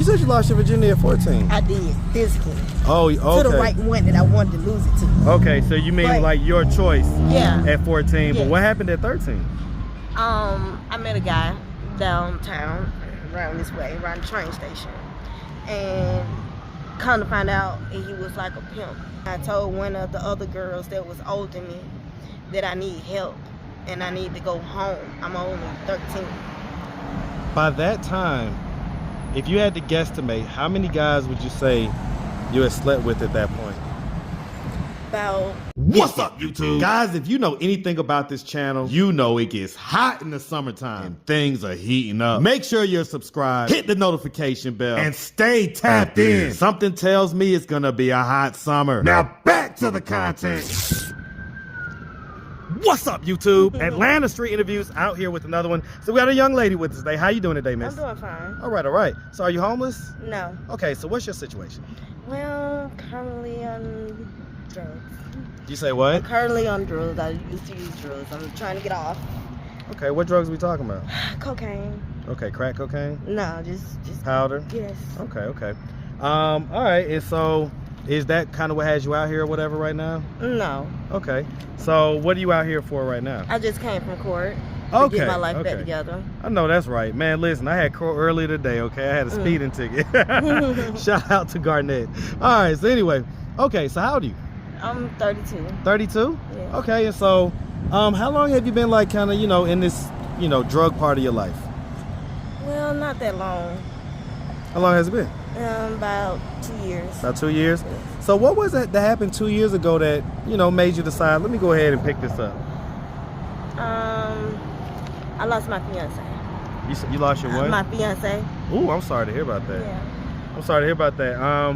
said you lost your virginity at 14. I did, physically. Oh, okay. To the right one that I wanted to lose it to. Okay, so you mean like your choice? Yeah. At 14, yes. But what happened at 13? I met a guy downtown, around this way, around the train station, and come to find out he was like a pimp. I told one of the other girls that was older than me that I need help and I need to go home. I'm only 13. By that time, if you had to guesstimate, how many guys would you say you had slept with at that point? About... What's up, YouTube? Guys, if you know anything about this channel, you know it gets hot in the summertime and things are heating up. Make sure you're subscribed, hit the notification bell, and stay tapped in. Something tells me it's gonna be a hot summer. Now back to the content. What's up, YouTube? Atlanta Street Interviews out here with another one. So we got a young lady with us today. How you doing today, miss? I'm doing fine. All right. So are you homeless? No. Okay, so what's your situation? Well, currently on drugs. You say what? I'm currently on drugs. I used to use drugs. I'm trying to get off. Okay, what drugs are we talking about? Cocaine. Okay, crack cocaine? No, just powder? Yes. Okay. All right, and so is that kind of what has you out here or whatever right now? No. Okay, so what are you out here for right now? I just came from court to get my life back together. I know that's right. Man, listen, I had court earlier today, okay? I had a speeding ticket. Shout out to Garnett. All right, so anyway, okay, so how old are you? I'm 32. 32? Yeah. Okay, and so how long have you been like kind of, in this, drug part of your life? Well, not that long. How long has it been? About 2 years. About 2 years? Yes. So what was that happened 2 years ago that, made you decide, let me go ahead and pick this up? I lost my fiance. You lost your what? My fiance. Ooh, I'm sorry to hear about that. Yeah. I'm sorry to hear about that.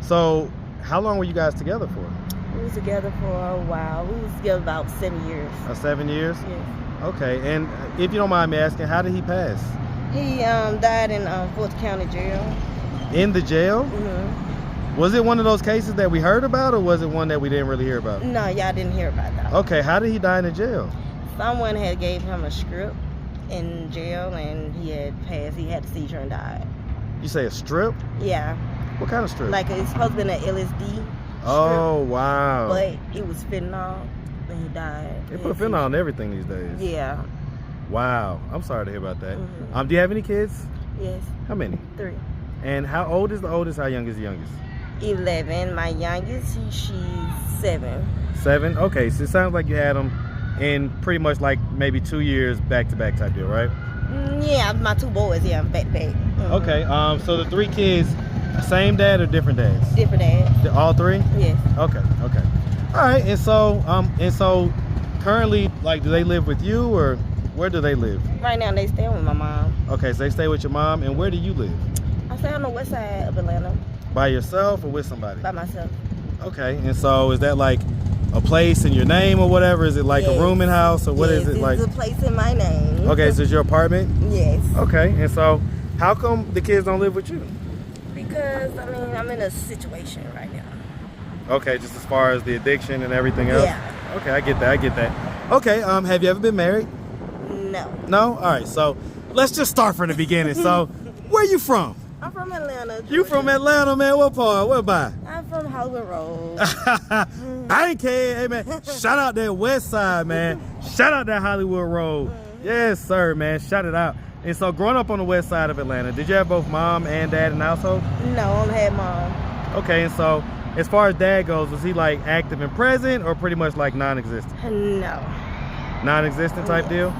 So how long were you guys together for? We was together for a while. We was together about 7 years. 7 years? Yes. Okay, and if you don't mind me asking, how did he pass? He died in Fourth County Jail. In the jail? Mm-hmm. Was it one of those cases that we heard about, or was it one that we didn't really hear about? No, y'all didn't hear about that. Okay, how did he die in the jail? Someone had gave him a script in jail, and he had passed. He had a seizure and died. You say a strip? Yeah. What kind of strip? Like it's supposed to be an LSD. Oh, wow. But it was fentanyl, and he died. They put fentanyl on everything these days. Yeah. Wow. I'm sorry to hear about that. Mm-hmm. Do you have any kids? Yes. How many? 3. And how old is the oldest? How young is the youngest? 11. My youngest, she's 7. 7? Okay, so it sounds like you had them in pretty much like maybe 2 years back-to-back type deal, right? Yeah, my 2 boys, yeah, back-to-back. Mm-hmm. Okay, so the 3 kids, same dad or different dads? Different dads. All 3? Yes. Okay. All right, and so currently, like, do they live with you, or where do they live? Right now, they stay with my mom. Okay, so they stay with your mom, and where do you live? I stay on the west side of Atlanta. By yourself or with somebody? By myself. Okay, and so is that like a place in your name or whatever? Is it like a rooming house, or what is it like? It's a place in my name. Okay, so it's your apartment? Yes. Okay, and so how come the kids don't live with you? Because, I mean, I'm in a situation right now. Okay, just as far as the addiction and everything else? Yeah. Okay, I get that. Okay, have you ever been married? No. No? All right, so let's just start from the beginning. So, where you from? I'm from Atlanta, Georgia. You from Atlanta, man? What part? Where by? I'm from Hollywood Road. I ain't care. Hey, man. Shout out that west side, man. Shout out that Hollywood Road. Yes, sir, man. Shout it out. And so, growing up on the west side of Atlanta, did you have both mom and dad in the household? No, I only had mom. Okay, and so, as far as dad goes, was he like active and present, or pretty much like non-existent? No. Non-existent type deal?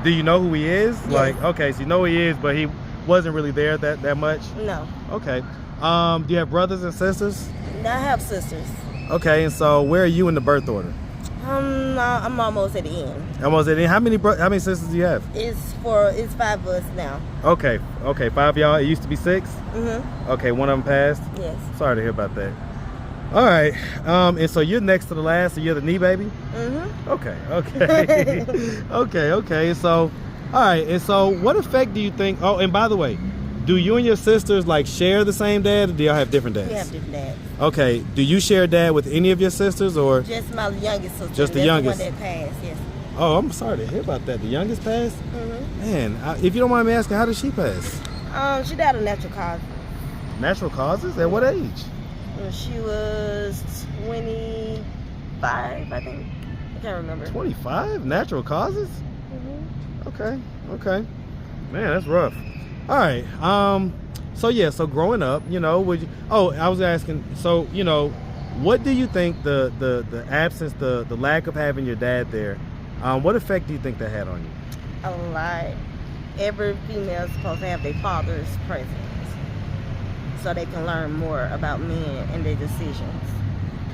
Do you know who he is? Yes. Like, okay, so you know who he is, but he wasn't really there that much? No. Okay. Do you have brothers and sisters? I have sisters. Okay, and so where are you in the birth order? I'm almost at the end. Almost at the end. How many sisters do you have? It's 5 of us now. Okay, 5 of y'all. It used to be 6? Mm-hmm. Okay, one of them passed? Yes. Sorry to hear about that. All right, and so you're next to the last, so you're the knee baby? Mm-hmm. Okay. So, all right, and so what effect do you think, oh, and by the way, do you and your sisters like share the same dad, or do y'all have different dads? We have different dads. Okay, do you share dad with any of your sisters, or? Just my youngest sister. Just the youngest? The one that passed, yes. Oh, I'm sorry to hear about that. The youngest passed? Mm-hmm. Man, if you don't mind me asking, how did she pass? She died of natural causes. Natural causes? At what age? When she was 25, I think. I can't remember. 25? Natural causes? Mm-hmm. Okay. Man, that's rough. All right. So growing up, I was asking, what do you think the absence, the lack of having your dad there, what effect do you think that had on you? A lot. Every female is supposed to have their father's presence so they can learn more about men and their decisions.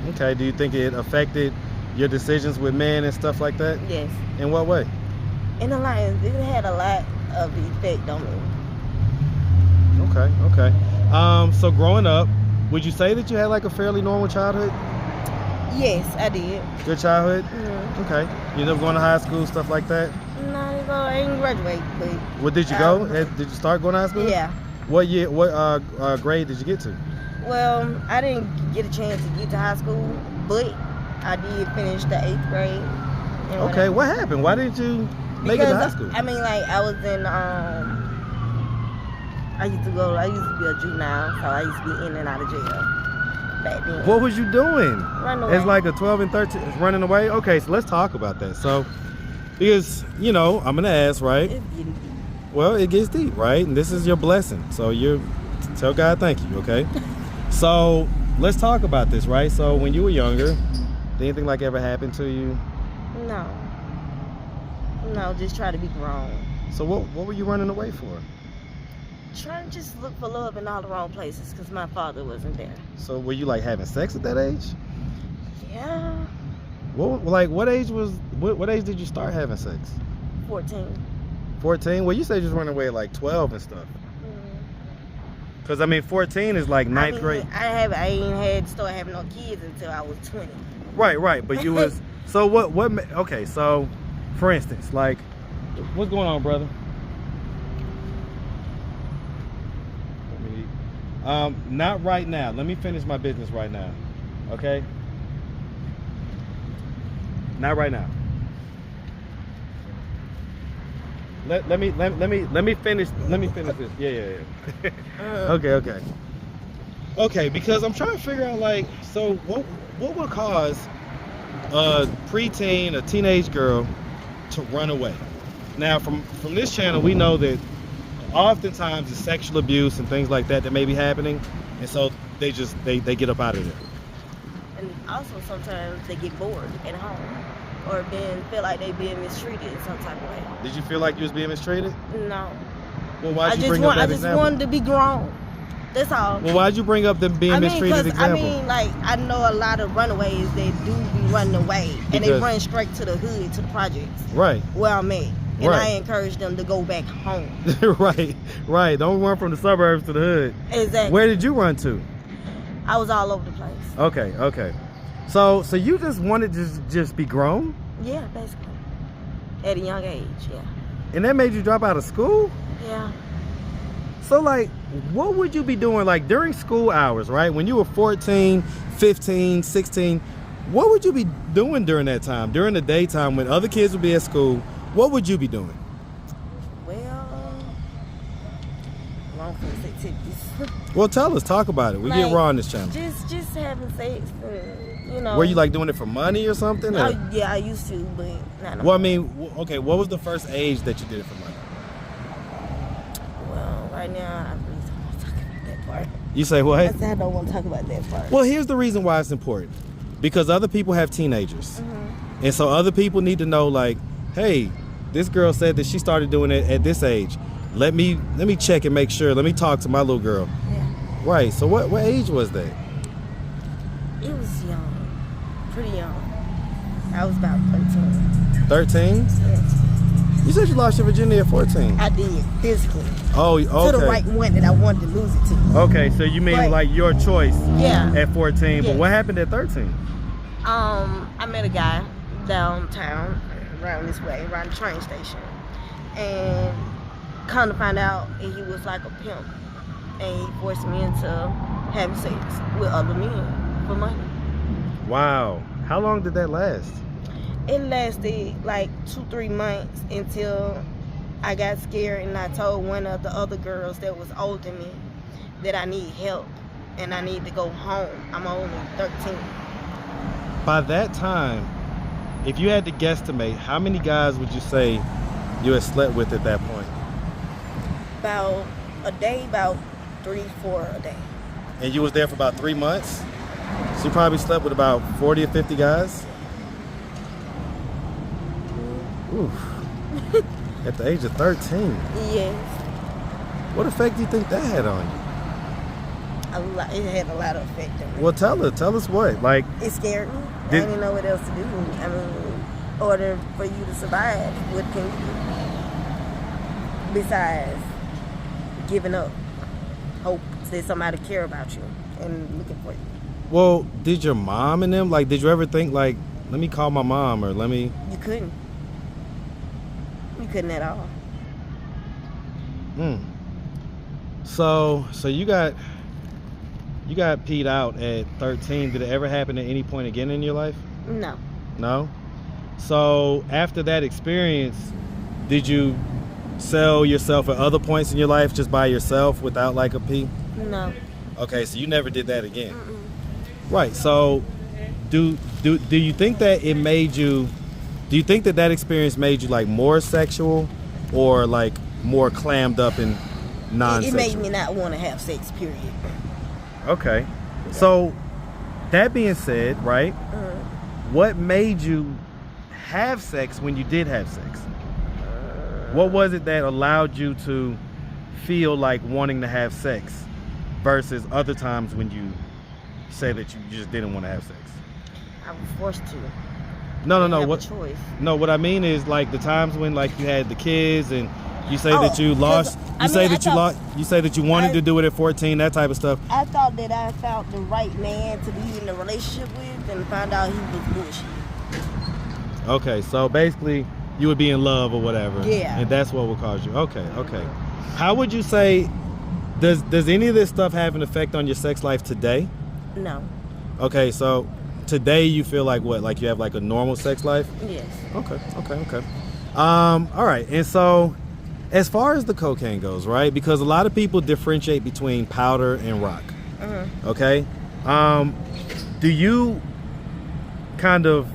Okay, do you think it affected your decisions with men and stuff like that? Yes. In what way? In the line, it had a lot of effect on me. Okay. So growing up, would you say that you had like a fairly normal childhood? Yes, I did. Good childhood? Mm-hmm. Okay. You never going to high school, stuff like that? No, I didn't graduate, but... Well, did you go? Did you start going to high school? Yeah. What year, what grade did you get to? Well, I didn't get a chance to get to high school, but I did finish the 8th grade. Okay, what happened? Why didn't you make it to high school? I mean, like, I was in, I used to be a juvenile, so I used to be in and out of jail back then. What was you doing? Running away. It's like a 12 and 13, running away? Okay, so let's talk about that. So, because, I'm going to ask, right? It's getting deep. Well, it gets deep, right? And this is your blessing. So tell God thank you, okay? So let's talk about this, right? So when you were younger, did anything like ever happen to you? No, just try to be grown. So what were you running away for? Trying to just look for love in all the wrong places because my father wasn't there. So were you like having sex at that age? Yeah. What age did you start having sex? 14. 14? Well, you said you was running away at like 12 and stuff. Because, 14 is like ninth grade. I ain't start having no kids until I was 20. Right. But you was... So okay, so, for instance, like, what's going on, brother? Not right now. Let me finish my business right now. Okay? Not right now. Let me finish this. Yeah. Okay, because I'm trying to figure out, like, so what would cause a preteen, a teenage girl to run away? Now, from this channel, we know that oftentimes it's sexual abuse and things like that may be happening, and so they get up out of there. And also sometimes they get bored at home or feel like they being mistreated in some type of way. Did you feel like you was being mistreated? No. Well, why'd you bring up that example? I just wanted to be grown. That's all. Well, why'd you bring up them being mistreated example? Like, I know a lot of runaways that do be running away, and they run straight to the hood, to the projects. Right. Where I'm at. And I encourage them to go back home. Right. Don't run from the suburbs to the hood. Exactly. Where did you run to? I was all over the place. Okay. So you just wanted to just be grown? Yeah, basically. At a young age, yeah. And that made you drop out of school? Yeah. So, like, what would you be doing, like, during school hours, right? When you were 14, 15, 16, what would you be doing during that time? During the daytime when other kids would be at school, what would you be doing? Well, wrongful activities. Well, tell us. Talk about it. We get raw on this channel. Just having sex, Were you, like, doing it for money or something? Or? Yeah, I used to, but not no Well, more. Okay, what was the first age that you did it for money? Well, right now, I really don't want to talk about that part. You say what? I said I don't want to talk about that part. Well, here's the reason why it's important. Because other people have teenagers. And so other people need to know, like, hey, this girl said that she started doing it at this age. Let me check and make sure. Let me talk to my little girl. Yeah. Right. So what age was that? It was young. Pretty young. I was about 13. 13? Yes. You said you lost your virginity at 14. I did, physically. Oh, okay. To the right one that I wanted to lose it to. Okay, so you mean like your choice at 14. Yes. But what happened at 13? I met a guy downtown, around this way, around the train station. And come to find out, he was like a pimp. And he forced me into having sex with other men for money. Wow. How long did that last? It lasted like 2-3 months until I got scared and I told one of the other girls that was older than me that I need help and I need to go home. I'm only 13. By that time, if you had to guesstimate, how many guys would you say you had slept with at that point? About a day, about 3, 4 a day. And you was there for about 3 months? So you probably slept with about 40 or 50 guys? Oof. At the age of 13? Yes. What effect do you think that had on you? It had a lot of effect on me. Well, tell us what. Like, It scared me. I didn't know what else to do. I mean, in order for you to survive, what can you do? Besides giving up hope that somebody care about you and looking for you. well, did your mom and them, like, did you ever think, like, let me call my mom or let me... You couldn't. You couldn't at all. So you got peed out at 13. Did it ever happen at any point again in your life? No. No? So after that experience, did you sell yourself at other points in your life just by yourself without like a pee? No. Okay, so you never did that again. Right. So do you think that it made you, do you think that experience made you like more sexual or like more clammed up and non-sexual? It made me not want to have sex, period. Okay. So that being said, right? What made you have sex when you did have sex? What was it that allowed you to feel like wanting to have sex versus other times when you say that you just didn't want to have sex? I was forced to. No. Have What? a choice. No, what I mean is like the times when like you had the kids and you say Oh, that you lost. 'cause, You I say mean, that I you thought- lost. You say that you wanted to do it at 14. That type of stuff. I thought that I found the right man to be in a relationship with, and found out he was bullshit. Okay, so basically you would be in love or whatever. Yeah. And that's what would cause you. Okay. How would you say, does any of this stuff have an effect on your sex life today? No. Okay, so today you feel like what? Like you have like a normal sex life? Yes. Okay. All right, and so as far as the cocaine goes, right? Because a lot of people differentiate between powder and rock. Okay? Do you kind of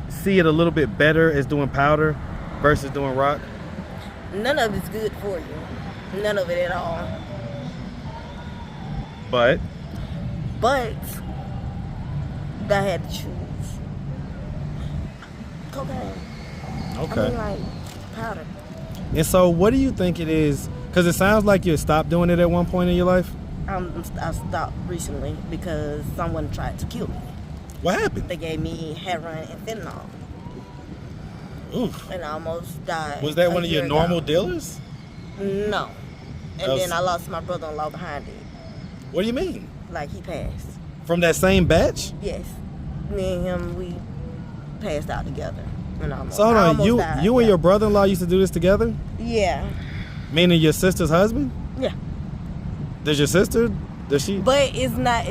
see it a little bit better as doing powder versus doing rock? None of it's good for you. None of it at all. But I had to choose. Cocaine. okay. I mean, like powder. And so what do you think it is? Because it sounds like you stopped doing it at one point in your life. I stopped recently because someone tried to kill me. What happened? They gave me heroin and fentanyl, Oof. and I almost died. Was that a one of your year normal ago. dealers? No. And was- then I lost my brother-in-law behind it. What do you mean? Like he passed. From that same batch? Yes. Me and him, we passed out together. And So hold on, you and your brother-in-law used to do this together? Yeah. Meaning your sister's husband? Yeah. Does your sister? Does she? But it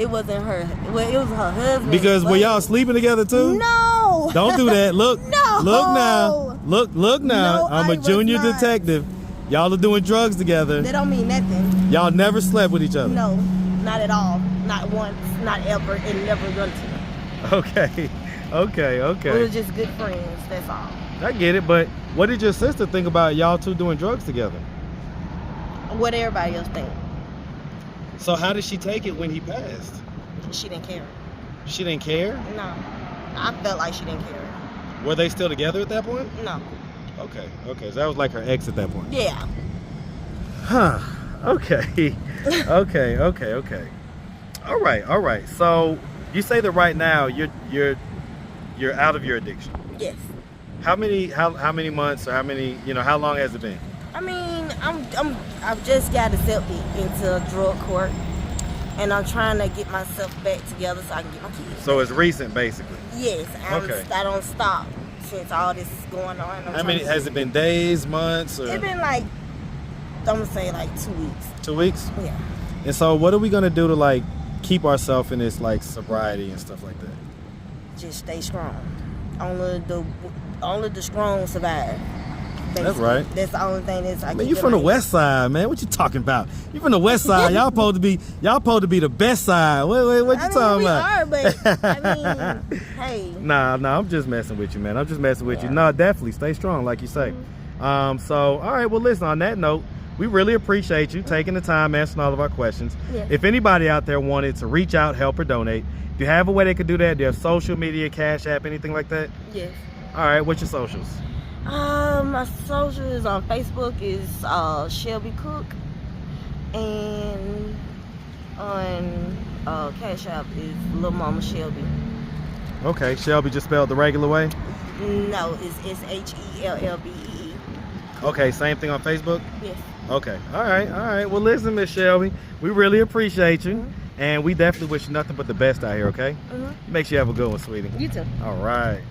wasn't her. Well, it was her husband. Because were but- y'all sleeping together too? No. Don't do that. Look. No. Look now. Look now. No, I'm I a was junior not. detective. Y'all are doing drugs together. That don't mean nothing. Y'all never slept with each other. No, not at all. Not once. Not ever. And never going to. Okay. We were just good friends. That's all. I get it, but what did your sister think about y'all two doing drugs together? What everybody else think. So how did she take it when he passed? She didn't care. She didn't care? No. I felt like she didn't care. Were they still together at that point? No. Okay. So that was like her ex at that point. Yeah. Huh. Okay. Okay. All right. So you say that right now you're out of your addiction. Yes. How many months or how long has it been? I mean, I've just got accepted into a drug court, and I'm trying to get myself back together so I can get my kids. So it's recent, basically. Yes. Okay. I don't stop since all this is going on. How many has it been? Days, months, or It's been like, I'm gonna say like 2 weeks. 2 weeks? Yeah. And so what are we gonna do to like keep ourselves in this like sobriety and stuff like that? Just stay strong. Only the strong survive. basically. That's right. That's the only thing that's I Man, you from the west side, man. What you talking about? You from the west side. Y'all supposed to be the best side. What you talking about? We are, but I mean, hey. Nah, I'm just messing with you, man. I'm just messing with you. No, definitely stay strong, like you say. So, all right, well, listen, on that note, we really appreciate you taking the time answering all of our questions. Yes. If anybody out there wanted to reach out, help, or donate, do you have a way they could do that? Do you have social media, Cash App, anything like that? Yes. All right, what's your socials? My social is on Facebook is Shelby Cook, and on Cash App is lilmamashellbee. Okay, Shelby just spelled the regular way? No, it's SHELLBEE. Okay, same thing on Facebook? Yes. Okay, all right. Well, listen, Miss Shelby, we really appreciate you, and we definitely wish you nothing but the best out here, okay? Make sure you have a good one, sweetie. You too. All right.